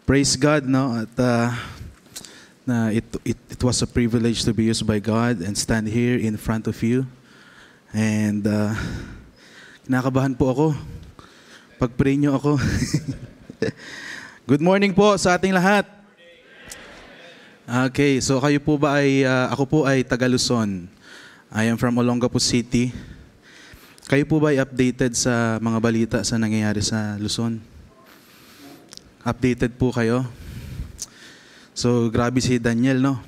Praise God, no? At it was a privilege to be used by God and stand here in front of you. And kinakabahan po ako. Pag-pray niyo ako. Good morning po sa ating lahat. Okay, so kayo po ba ay, ako po ay taga Luzon. I am from Olongapo City. Kayo po ba ay updated sa mga balita sa nangyayari sa Luzon? Updated po kayo? So, grabe si Daniel, no?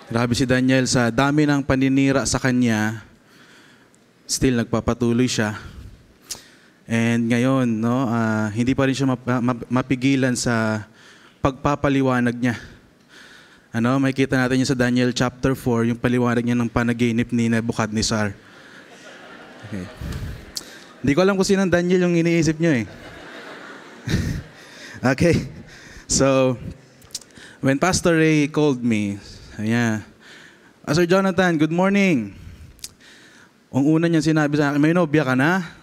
Grabe si Daniel, sa dami ng paninira sa kanya, still nagpapatuloy siya. And ngayon, no, hindi pa rin siya mapigilan sa pagpapaliwanag niya. Ano, makikita natin yun sa Daniel chapter 4, yung paliwanag niya ng panaginip ni Nebuchadnezzar. Okay. Hindi ko alam kung sinong Daniel yung iniisip niyo eh. Okay. So, when Pastor Ray called me, Pastor Jonathan, good morning. Ang una niya sinabi sa akin, may nobya ka na?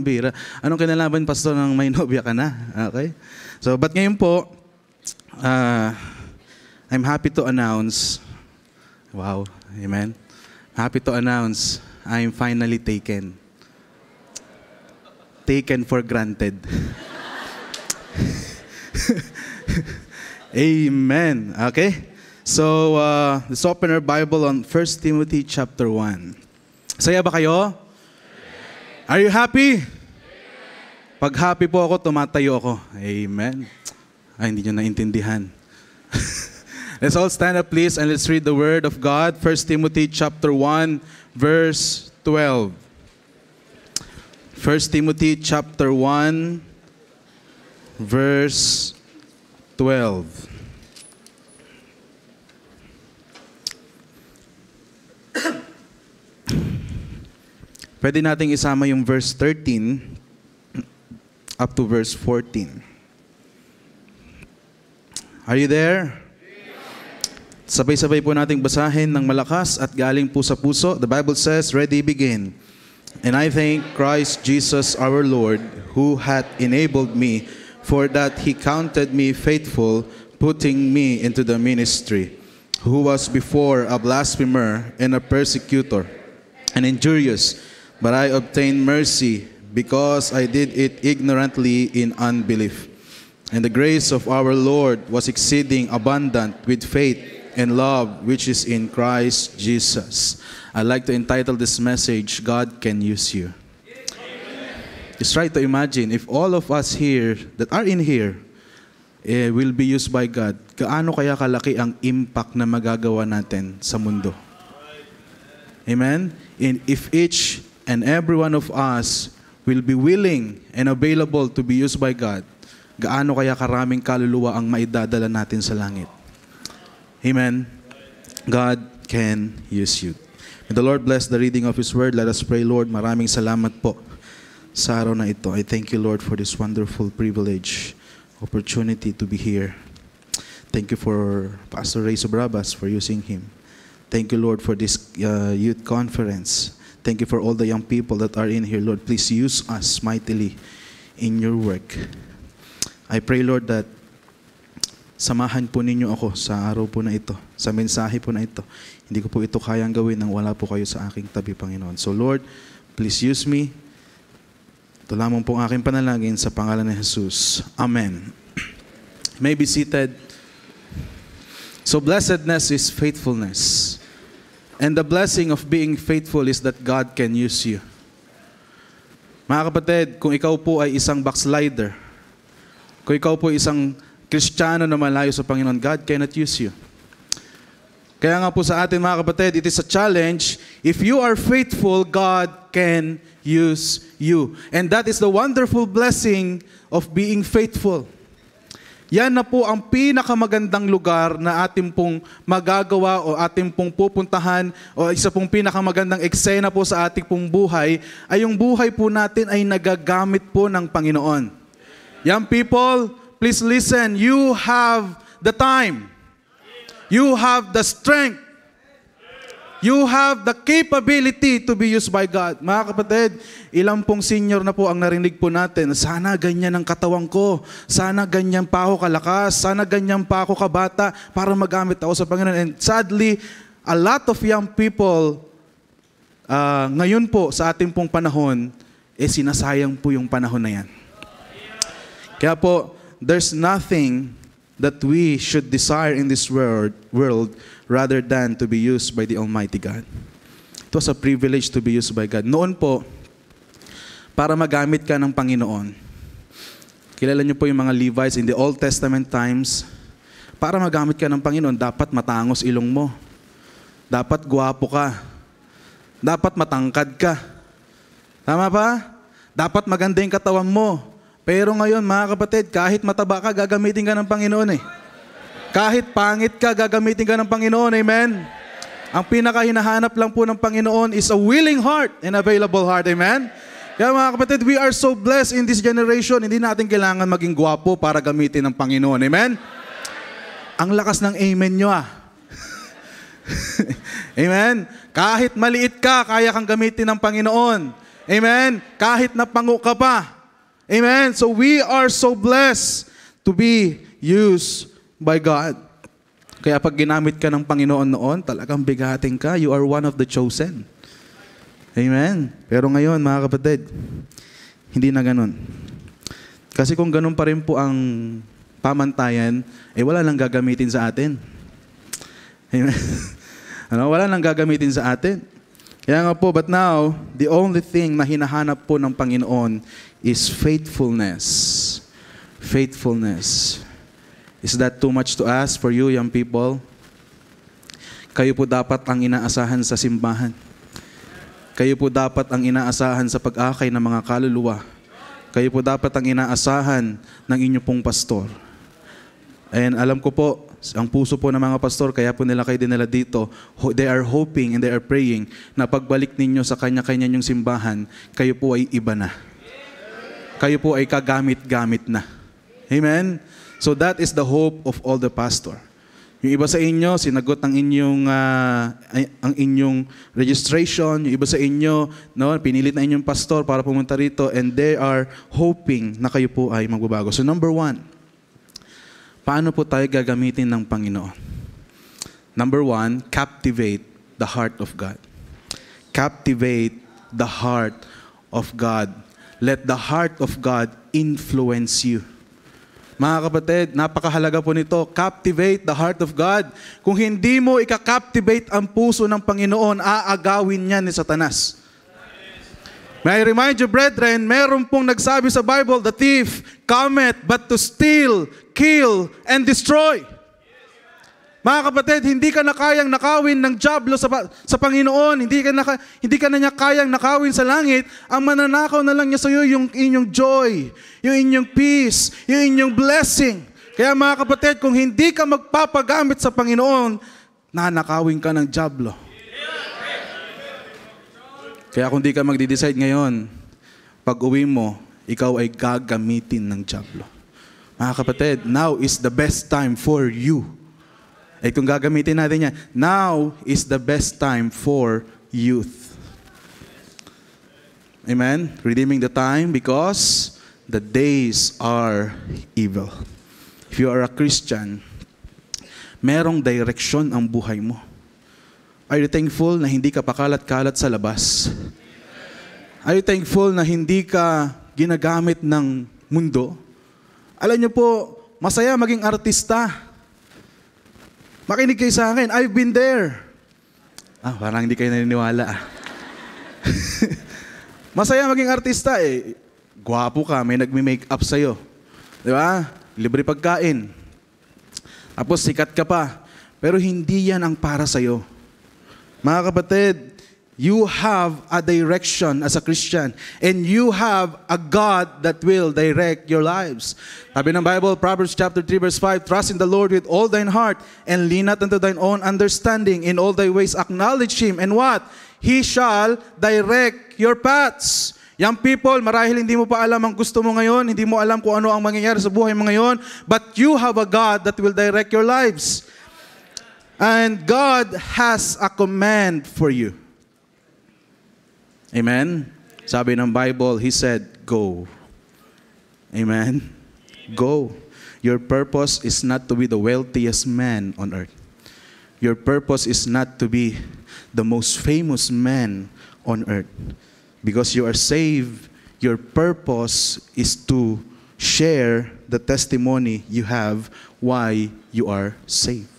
Bira. Anong kinalaman, Pastor, ng may nobya ka na? Okay. So, but ngayon po, I'm happy to announce, wow, amen. Happy to announce, I'm finally taken. Taken for granted. Amen. Okay? So, let's open our Bible on 1 Timothy chapter 1. Saya ba kayo? Are you happy? Pag happy po ako, tumatayo ako. Amen. Ay, hindi nyo naintindihan. Let's all stand up please and let's read the word of God. 1 Timothy chapter 1 verse 12. 1 Timothy chapter 1 verse 12. Pwede nating isama yung verse 13 up to verse 14. Are you there? Sabay-sabay po nating basahin ng malakas at galing po sa puso. The Bible says, ready, begin. And I thank Christ Jesus our Lord, who hath enabled me, for that he counted me faithful, putting me into the ministry, who was before a blasphemer and a persecutor, and injurious, but I obtained mercy, because I did it ignorantly in unbelief. And the grace of our Lord was exceeding abundant with faith and love which is in Christ Jesus. I'd like to entitle this message, God Can Use You. Just try to imagine, if all of us here, that are in here, will be used by God, gaano kaya kalaki ang impact na magagawa natin sa mundo? Amen? And if each and every one of us will be willing and available to be used by God, gaano kaya karaming kaluluwa ang maidadala natin sa langit? Amen? God can use you. May the Lord bless the reading of His Word. Let us pray, Lord. Maraming salamat po sa araw na ito. I thank you, Lord, for this wonderful privilege, opportunity to be here. Thank you for Pastor Ray Sobrabas for using him. Thank you, Lord, for this youth conference. Thank you for all the young people that are in here, Lord. Please use us mightily in your work. I pray, Lord, that samahan po ninyo ako sa araw po na ito, sa mensahe po na ito. Hindi ko po ito kayang gawin nang wala po kayo sa aking tabi, Panginoon. So, Lord, please use me. Ito lamang po ang aking panalangin sa pangalan ni Jesus. Amen. You may be seated. So, blessedness is faithfulness. And the blessing of being faithful is that God can use you. Mga kapatid, kung ikaw po ay isang backslider, kung ikaw po ay isang Kristiyano na malayo sa Panginoon, God cannot use you. Kaya nga po sa atin mga kapatid, it is a challenge. If you are faithful, God can use you. And that is the wonderful blessing of being faithful. Yan na po ang pinakamagandang lugar na ating pong magagawa o ating pong pupuntahan o isa pong pinakamagandang eksena po sa ating pong buhay ay yung buhay po natin ay nagagamit po ng Panginoon. Young people, please listen. You have the time. You have the strength. You have the capability to be used by God. Mga kapatid, ilang pong senior na po ang narinig po natin, sana ganyan ang katawan ko, sana ganyan pa ako kalakas, sana ganyan pa ako kabata para magamit ako sa Panginoon. And sadly, a lot of young people, ngayon po sa ating pong panahon, sinasayang po yung panahon na yan. Kaya po, there's nothing that we should desire in this world rather than to be used by the Almighty God. It was a privilege to be used by God. Noon po, para magamit ka ng Panginoon, kilala niyo po yung mga Levites in the Old Testament times, para magamit ka ng Panginoon, dapat matangos ilong mo. Dapat gwapo ka. Dapat matangkad ka. Tama ba? Dapat maganda yung katawan mo. Pero ngayon, mga kapatid, kahit mataba ka, gagamitin ka ng Panginoon eh. Kahit pangit ka, gagamitin ka ng Panginoon. Amen? Ang pinakahinahanap lang po ng Panginoon is a willing heart and available heart. Amen? Kaya mga kapatid, we are so blessed in this generation. Hindi natin kailangan maging gwapo para gamitin ng Panginoon. Amen? Ang lakas ng amen nyo ah. Amen? Kahit maliit ka, kaya kang gamitin ng Panginoon. Amen? Kahit napango ka pa. Amen? So we are so blessed to be used by God. Kaya pag ginamit ka ng Panginoon noon, talagang bigating ka. You are one of the chosen. Amen? Pero ngayon, mga kapatid, hindi na ganun. Kasi kung ganun pa rin po ang pamantayan, wala nang gagamitin sa atin. Amen? Wala nang gagamitin sa atin. Kaya nga po, but now, the only thing na hinahanap po ng Panginoon is faithfulness. Faithfulness. Is that too much to ask for you, young people? Kayo po dapat ang inaasahan sa simbahan. Kayo po dapat ang inaasahan sa pag-akay ng mga kaluluwa. Kayo po dapat ang inaasahan ng inyong pong pastor. And alam ko po, ang puso po ng mga pastor, kaya po nila kayo dinala dito, they are hoping and they are praying na pagbalik ninyo sa kanya-kanya nyong simbahan, kayo po ay iba na. Kayo po ay kagamit-gamit na. Amen? So that is the hope of all the pastor. Yung iba sa inyo, sinagot ang inyong registration. Yung iba sa inyo, pinilit na inyong pastor para pumunta rito, and they are hoping na kayo po ay magbabago. So number 1, paano po tayo gagamitin ng Panginoon? Number 1, captivate the heart of God. Captivate the heart of God. Let the heart of God influence you. Mga kapatid, napakahalaga po nito. Captivate the heart of God. Kung hindi mo ika-captivate ang puso ng Panginoon, aagawin niya ni Satanas. May I remind you, brethren, meron pong nagsabi sa Bible, the thief cometh but to steal, kill, and destroy. Mga kapatid, hindi ka na kayang nakawin ng dyablo sa Panginoon. Hindi ka na niya kayang nakawin sa langit. Ang mananakaw na lang niya sa iyo yung inyong joy, yung inyong peace, yung inyong blessing. Kaya mga kapatid, kung hindi ka magpapagamit sa Panginoon, nanakawin ka ng dyablo. Kaya kung di ka magdi-decide ngayon, pag uwi mo, ikaw ay gagamitin ng dyablo. Mga kapatid, now is the best time for you. Kung gagamitin natin yan, now is the best time for youth. Amen? Redeeming the time because the days are evil. If you are a Christian, merong direksyon ang buhay mo. Are you thankful na hindi ka pakalat-kalat sa labas? Are you thankful na hindi ka ginagamit ng mundo? Alam niyo po, masaya maging artista. Makinig kayo sa akin, I've been there. Parang hindi kayo naniniwala. Masaya maging artista eh. Gwapo ka, may nagme-make up sa'yo. Di ba? Libre pagkain. Tapos sikat ka pa. Pero hindi yan ang para sa'yo. Mga kapatid, you have a direction as a Christian. And you have a God that will direct your lives. Sabi ng Bible, Proverbs chapter 3 verse 5, trust in the Lord with all thine heart and lean not unto thine own understanding. In all thy ways acknowledge Him. And what? He shall direct your paths. Young people, marahil hindi mo pa alam ang gusto mo ngayon, hindi mo alam kung ano ang mangyayari sa buhay mo ngayon, but you have a God that will direct your lives. And God has a command for you. Amen? Sabi ng Bible, He said, go. Amen? Go. Your purpose is not to be the wealthiest man on earth. Your purpose is not to be the most famous man on earth. Because you are saved, your purpose is to share the testimony you have why you are saved.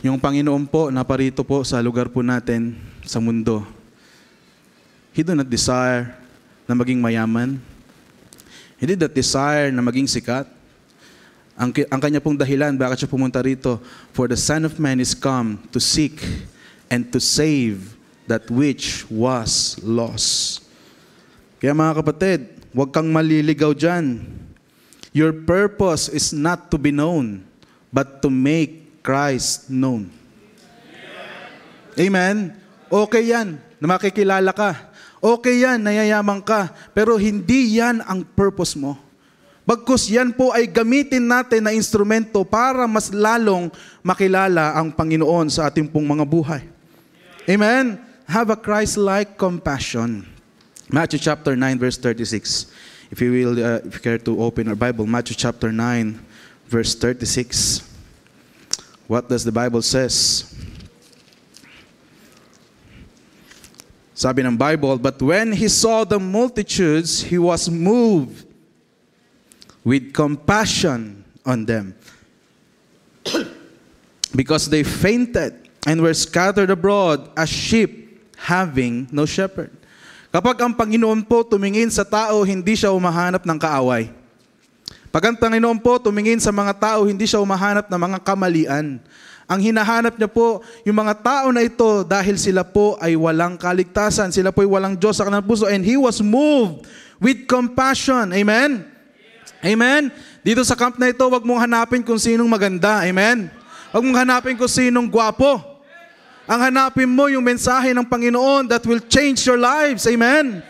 Yung Panginoon po, naparito po sa lugar po natin sa mundo. He do not desire na maging mayaman. He did not desire na maging sikat. Ang kanya pong dahilan, bakit siya pumunta rito? For the Son of Man is come to seek and to save that which was lost. Kaya mga kapatid, huwag kang maliligaw dyan. Your purpose is not to be known, but to make Christ known. Amen? Okay yan, na makikilala ka. Okay yan, nayayaman ka. Pero hindi yan ang purpose mo. Bagkus yan po ay gamitin natin na instrumento para mas lalong makilala ang Panginoon sa ating pong mga buhay. Amen? Have a Christ-like compassion. Matthew chapter 9 verse 36. If you will, if you care to open our Bible, Matthew chapter 9 verse 36. What does the Bible says? Sabi ng Bible, but when he saw the multitudes, he was moved with compassion on them, because they fainted and were scattered abroad as sheep having no shepherd. Kapag ang Panginoon po tumingin sa tao, hindi siya umahanap ng kaaway. Pag ang Panginoon po tumingin sa mga tao, hindi siya umahanap ng mga kamalian. Ang hinahanap niya po, yung mga tao na ito, dahil sila po ay walang kaligtasan, sila po ay walang Diyos sa kanilang puso, and He was moved with compassion. Amen? Amen? Dito sa camp na ito, wag mong hanapin kung sinong maganda. Amen? Wag mong hanapin kung sinong gwapo. Ang hanapin mo yung mensahe ng Panginoon that will change your lives. Amen?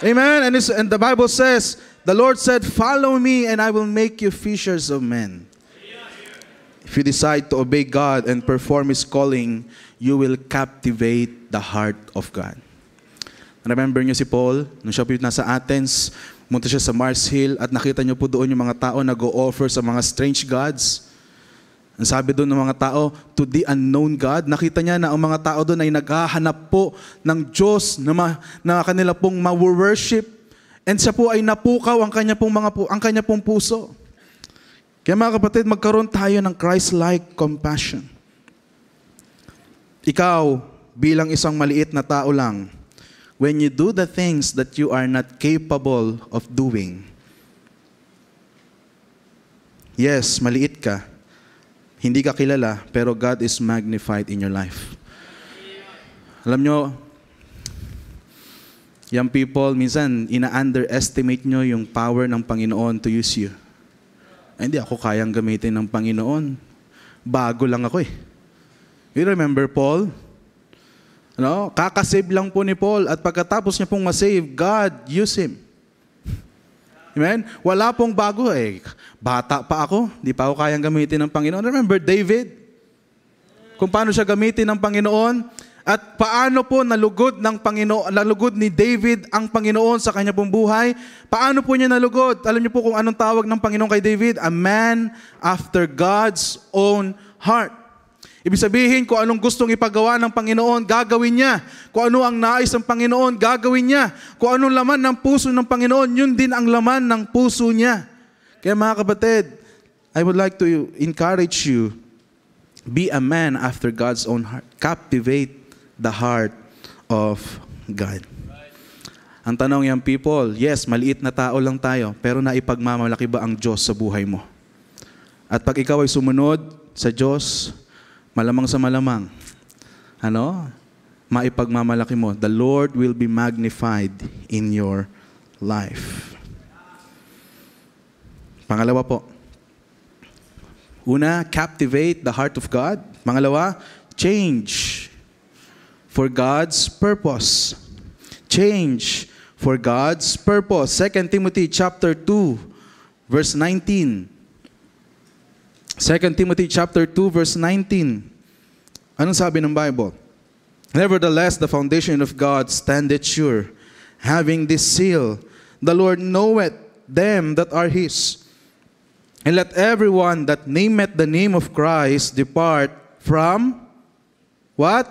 Amen? And the Bible says, the Lord said, follow me and I will make you fishers of men. If you decide to obey God and perform His calling, you will captivate the heart of God. Remember niyo si Paul, nung siya po nasa Athens, pumunta siya sa Mars Hill at nakita niyo po doon yung mga tao nag-o-offer sa mga strange gods. Ang sabi doon ng mga tao, to the unknown God, nakita niya na ang mga tao doon ay naghahanap po ng Diyos na kanila pong ma-worship. And siya po ay napukaw ang kanya pong puso. Kaya mga kapatid, magkaroon tayo ng Christ-like compassion. Ikaw, bilang isang maliit na tao lang, when you do the things that you are not capable of doing, yes, maliit ka, hindi ka kilala, pero God is magnified in your life. Alam nyo, young people, minsan, ina-underestimate nyo yung power ng Panginoon to use you. Hindi ako kayang gamitin ng Panginoon. Bago lang ako eh. You remember Paul? No? Kakasave lang po ni Paul at pagkatapos niya pong masave, God used him. Amen? Wala pong bago eh. Bata pa ako, di pa ako kayang gamitin ng Panginoon. Remember David? Kung paano siya gamitin ng Panginoon at paano po nalugod ni David ang Panginoon sa kanya pong buhay. Paano po niya nalugod? Alam niyo po kung anong tawag ng Panginoon kay David? A man after God's own heart. Ibig sabihin, kung anong gustong ipagawa ng Panginoon, gagawin niya. Kung ano ang nais ng Panginoon, gagawin niya. Kung anong laman ng puso ng Panginoon, yun din ang laman ng puso niya. Kaya mga kapatid, I would like to encourage you, be a man after God's own heart. Captivate the heart of God. Ang tanong yan, people, yes, maliit na tao lang tayo, pero naipagmamalaki ba ang Diyos sa buhay mo? At pag ikaw ay sumunod sa Diyos, malamang sa malamang, maipagmamalaki mo. The Lord will be magnified in your life. Pangalawa po. Una, captivate the heart of God. Pangalawa, change for God's purpose. Change for God's purpose. 2 Timothy chapter 2, verse 19. 2 Timothy chapter 2 verse 19. Anong sabi ng Bible? Nevertheless, the foundation of God standeth sure, having this seal, the Lord knoweth them that are His. And let everyone that nameth the name of Christ depart from what?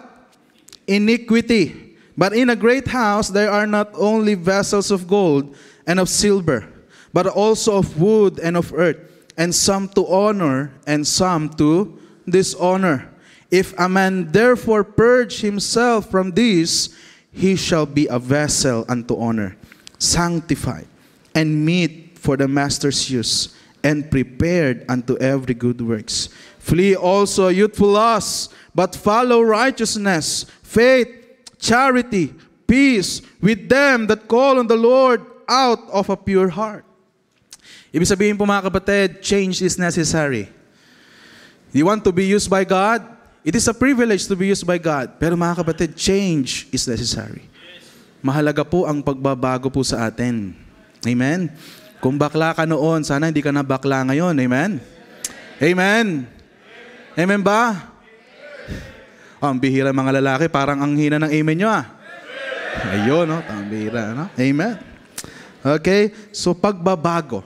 Iniquity. But in a great house there are not only vessels of gold and of silver, but also of wood and of earth, and some to honor and some to dishonor. If a man therefore purge himself from these, he shall be a vessel unto honor, sanctified, and meet for the master's use, and prepared unto every good works. Flee also youthful lusts, but follow righteousness, faith, charity, peace with them that call on the Lord out of a pure heart. Ibig sabihin po mga kapatid, change is necessary. You want to be used by God? It is a privilege to be used by God. Pero mga kapatid, change is necessary. Mahalaga po ang pagbabago po sa atin. Amen? Kung bakla ka noon, sana hindi ka na bakla ngayon. Amen? Amen? Amen ba? Oh, ang bihira mga lalaki, parang ang hina ng amen nyo ah. Ayun, no? Ang bihira, no? Amen? Okay? So pagbabago.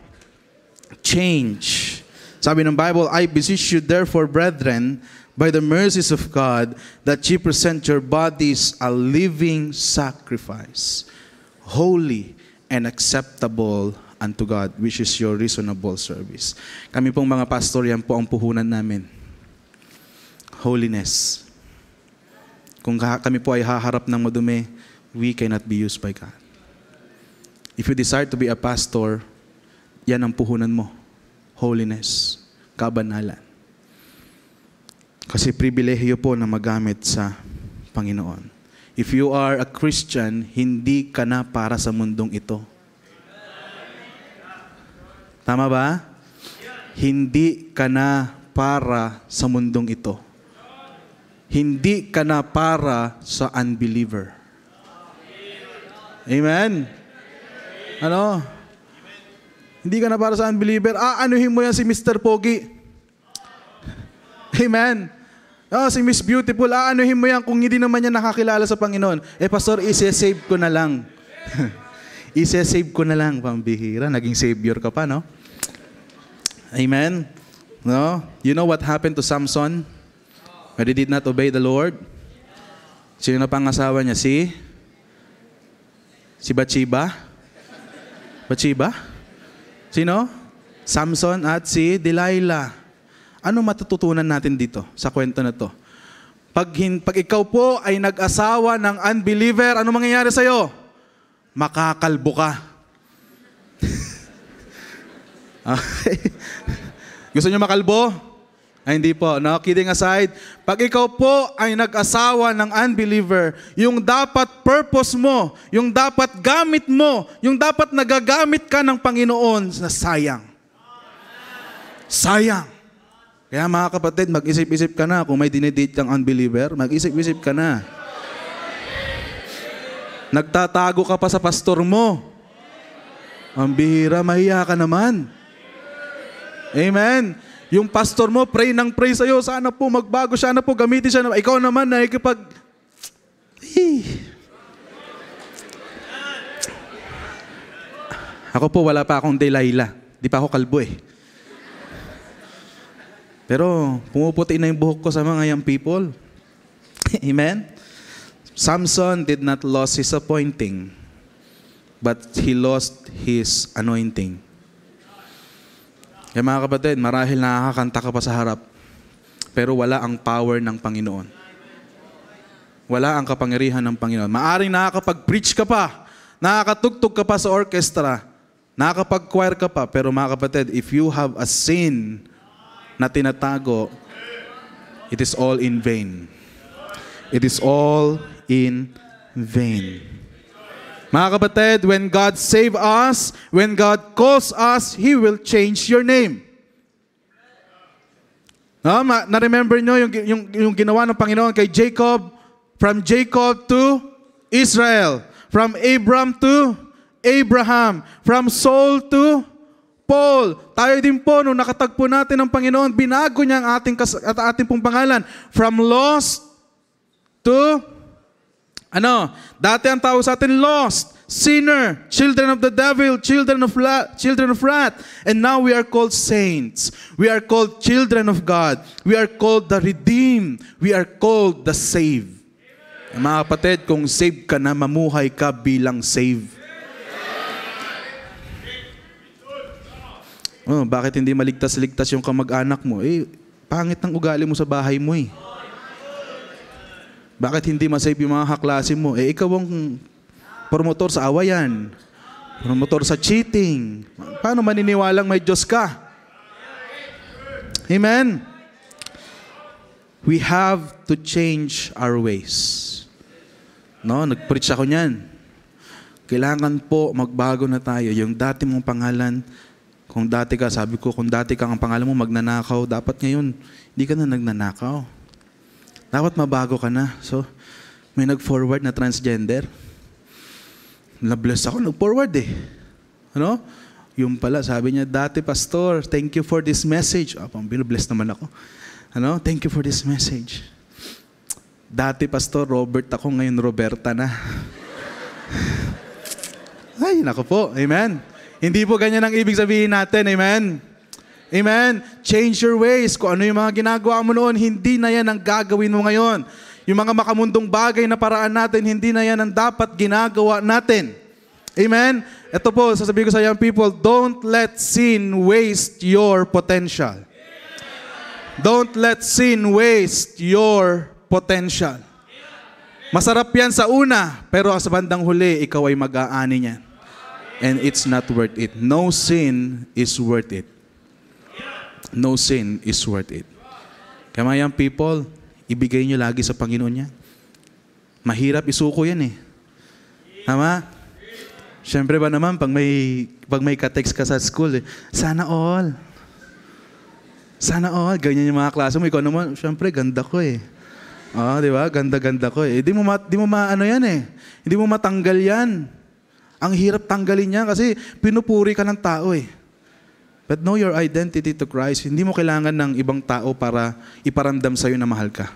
Change. Sabi ng Bible, I beseech you therefore, brethren, by the mercies of God, that ye present your bodies a living sacrifice, holy and acceptable unto God, which is your reasonable service. Kami pong mga pastor, yan po ang puhunan namin. Holiness. Kung kami po ay haharap ng madumi, we cannot be used by God. If you desire to be a pastor, yan ang puhunan mo. Holiness. Kabanalan. Kasi pribilehiyo po na magamit sa Panginoon. If you are a Christian, hindi ka na para sa mundong ito. Tama ba? Hindi ka na para sa mundong ito. Hindi ka na para sa unbeliever. Amen? Ano? Hindi ka na para sa unbeliever. Anuhin mo yan si Mr. Pogi. Amen? Oh, si Miss Beautiful, anuhin mo yan kung hindi naman yan nakakilala sa Panginoon. Pastor, isi-save ko na lang. Isi-save ko na lang, pambihira. Naging savior ka pa, no? Amen? No? You know what happened to Samson? When he did not obey the Lord? Sino na pangasawa niya? Si Bathsheba? Bathsheba? Sino? Samson at si Delilah. Ano matututunan natin dito sa kwento na to? Pag ikaw po ay nag-asawa ng unbeliever, ano mangyayari sa'yo? Makakalbo ka. Okay. Gusto niyo makalbo? Ay, hindi po. No? Kidding aside, pag ikaw po ay nag-asawa ng unbeliever, yung dapat purpose mo, yung dapat gamit mo, yung dapat nagagamit ka ng Panginoon, na sayang. Sayang. Kaya mga kapatid, mag-isip-isip ka na kung may dinedate kang unbeliever, mag-isip-isip ka na. Nagtatago ka pa sa pastor mo. Ang bihira, mahiya ka naman. Amen. Yung pastor mo, pray ng pray sa'yo, sana po magbago siya, sana po gamitin siya. Ikaw naman, nakikipag... Ako po, wala pa akong Delilah. Di pa ako kalbo eh. Pero pumuputi na yung buhok ko sa mga young people. Amen? Samson did not lose his appointing, but he lost his anointing. Kaya mga kapatid, marahil nakakanta ka pa sa harap, pero wala ang power ng Panginoon. Wala ang kapangyarihan ng Panginoon. Maaring nakakapag-preach ka pa, nakakatugtog ka pa sa orchestra, nakakapag-choir ka pa, pero mga kapatid, if you have a sin na tinatago, it is all in vain. It is all in vain. Mga kapatid, when God save us, when God calls us, He will change your name. No? Na-remember nyo yung ginawa ng Panginoon kay Jacob, from Jacob to Israel, from Abram to Abraham, from Saul to Paul, tayo din po, nung nakatagpo natin ng Panginoon, binago niya ang ating pong pangalan. From lost to, dati ang tawag sa atin, lost, sinner, children of the devil, children of wrath. And now we are called saints. We are called children of God. We are called the redeemed. We are called the saved. Mga kapatid, kung saved ka na, mamuhay ka bilang saved. Oh, bakit hindi maligtas-ligtas yung kamag-anak mo? Pangit ng ugali mo sa bahay mo . Bakit hindi masave yung mga kaklase mo? Ikaw ang promotor sa awayan. Promotor sa cheating. Paano maniniwalang may Diyos ka? Amen? We have to change our ways. Nag-preach ako niyan. Kailangan po magbago na tayo. Yung dati mong pangalan, kung dati ka, sabi ko, kung dati ka ang pangalan mo magnanakaw, dapat ngayon, hindi ka na nagnanakaw. Dapat mabago ka na. So, may nag-forward na transgender. Na-bless ako, nag-forward . Yung pala, sabi niya, dati pastor, thank you for this message. Bless naman ako. Thank you for this message. Dati pastor, Robert ako, ngayon Roberta na. Ay, naku po. Amen. Hindi po ganyan ang ibig sabihin natin. Amen? Amen? Change your ways. Kung ano yung mga ginagawa mo noon, hindi na yan ang gagawin mo ngayon. Yung mga makamundong bagay na paraan natin, hindi na yan ang dapat ginagawa natin. Amen? Ito po, sasabihin ko sa young people, don't let sin waste your potential. Don't let sin waste your potential. Masarap yan sa una, pero sa bandang huli, ikaw ay mag-aani niyan. And it's not worth it. No sin is worth it. No sin is worth it. Kaya mga young people, ibigay nyo lagi sa Panginoon yan. Mahirap isuko yan . Tama? Siyempre ba naman, pag may ka-text ka sa school, sana all. Sana all. Ganyan yung mga klase mo. Ikaw naman, siyempre, ganda ko . Di ba? Ganda-ganda ko . Di mo maano yan . Hindi mo matanggal yan. Ang hirap tanggalin niya kasi pinupuri ka ng tao . But know your identity to Christ. Hindi mo kailangan ng ibang tao para iparamdam sa'yo na mahal ka.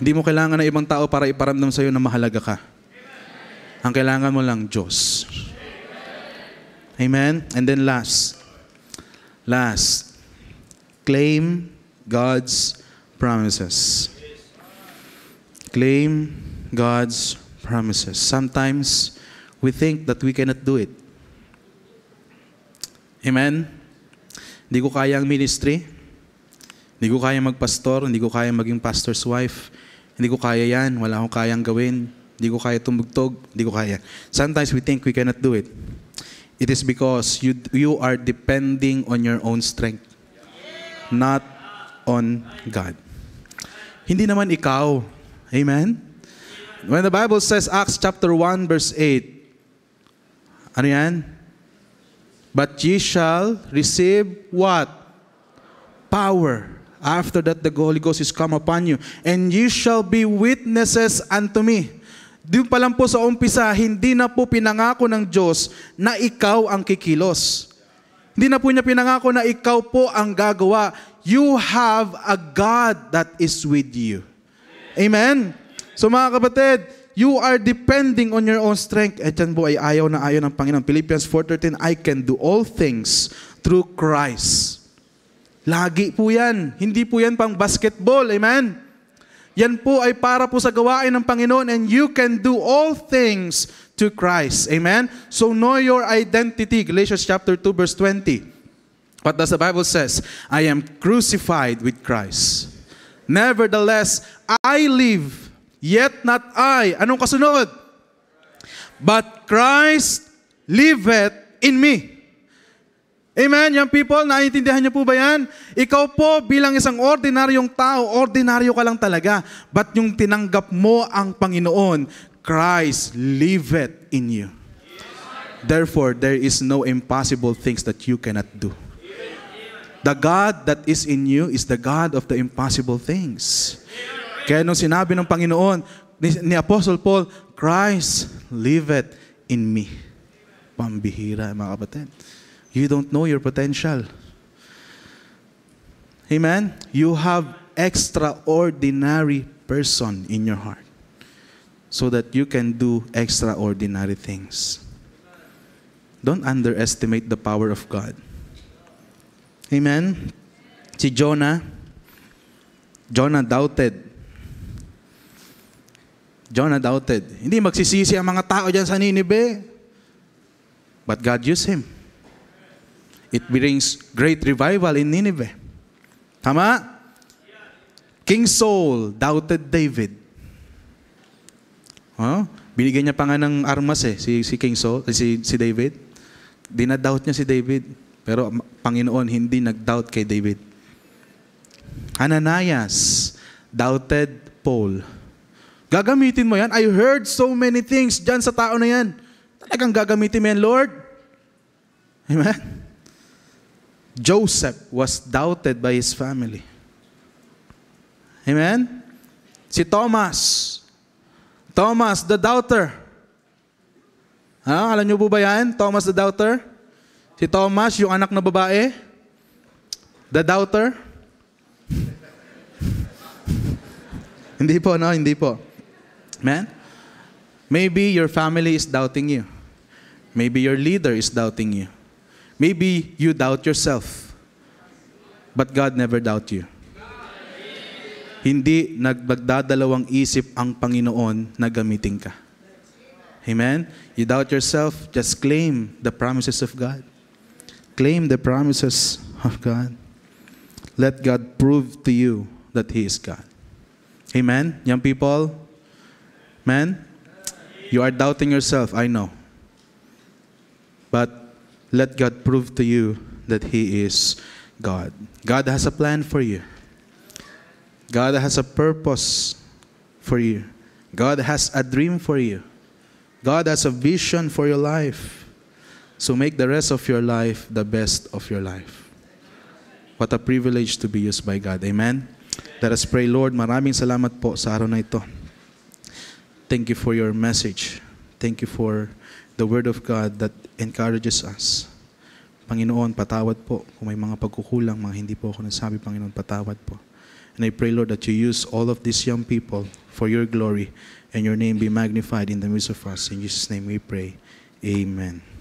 Hindi mo kailangan ng ibang tao para iparamdam sa'yo na mahalaga ka. Ang kailangan mo lang, Diyos. Amen? And then last. Claim God's promises. Claim God's promises. Sometimes we think that we cannot do it. Amen? Hindi ko kaya ang ministry. Hindi ko kaya magpastor. Hindi ko kaya maging pastor's wife. Hindi ko kaya yan. Wala akong kayang gawin. Hindi ko kaya tumugtog. Hindi ko kaya. Sometimes we think we cannot do it. It is because you are depending on your own strength. Not on God. Hindi naman ikaw. Amen? When the Bible says, Acts chapter 1 verse 8, ano yan? But ye shall receive what? Power. After that the Holy Ghost is come upon you. And ye shall be witnesses unto me. Doon pa lang po sa umpisa, hindi na po pinangako ng Diyos na ikaw ang kikilos. Hindi na po niya pinangako na ikaw po ang gagawa. You have a God that is with you. Amen? So mga kapatid, you are depending on your own strength. At yan po ay ayaw na ayaw ng Panginoon. Philippians 4:13, I can do all things through Christ. Lagi po yan. Hindi po yan pang basketball. Amen? Yan po ay para po sa gawain ng Panginoon, and you can do all things to Christ. Amen? So know your identity. Galatians chapter 2 verse 20. What does the Bible says? I am crucified with Christ. Nevertheless, I live. Yet not I. Anong kasunod? But Christ liveth in me. Amen, young people, naiintindihan niyo po ba yan? Ikaw po bilang isang ordinaryong tao, ordinaryo ka lang talaga. But yung tinanggap mo ang Panginoon, Christ liveth in you. Therefore, there is no impossible things that you cannot do. The God that is in you is the God of the impossible things. Kaya nung sinabi ng Panginoon, ni Apostle Paul, Christ liveth in me. Pambihira, mga kapatid. You don't know your potential. Amen? You have extraordinary person in your heart so that you can do extraordinary things. Don't underestimate the power of God. Amen? Si Jonah doubted. Jonah doubted. Hindi magsisisi ang mga tao dyan sa Nineveh. But God used him. It brings great revival in Nineveh. Tama? King Saul doubted David. Binigyan niya pa nga ng armas si King Saul, si David. Dinadoubt niya si David. Pero Panginoon hindi nag-doubt kay David. Ananias doubted Paul. Gagamitin mo yan? I heard so many things dyan sa tao na yan. Talagang gagamitin mo yan, Lord? Amen? Joseph was doubted by his family. Amen? Si Thomas the doubter. Alam niyo po ba yan? Thomas the doubter? Si Thomas, yung anak na babae? The doubter? Hindi po, no? Hindi po. Amen? Maybe your family is doubting you. Maybe your leader is doubting you. Maybe you doubt yourself. But God never doubt you. Hindi nagdadalawang isip ang Panginoon na gamitin ka. Amen? You doubt yourself, just claim the promises of God. Claim the promises of God. Let God prove to you that He is God. Amen? Young people? Man? You are doubting yourself, I know. But let God prove to you that He is God. God has a plan for you. God has a purpose for you. God has a dream for you. God has a vision for your life. So make the rest of your life the best of your life. What a privilege to be used by God. Amen? Let us pray. Lord, maraming salamat po sa araw na ito. Thank you for your message. Thank you for the Word of God that encourages us. Panginoon, patawad po kung may mga pagkukulang, mga hindi po ako nasabi, Panginoon, patawad po. And I pray, Lord, that you use all of these young people for your glory and your name be magnified in the midst of us. In Jesus' name we pray. Amen.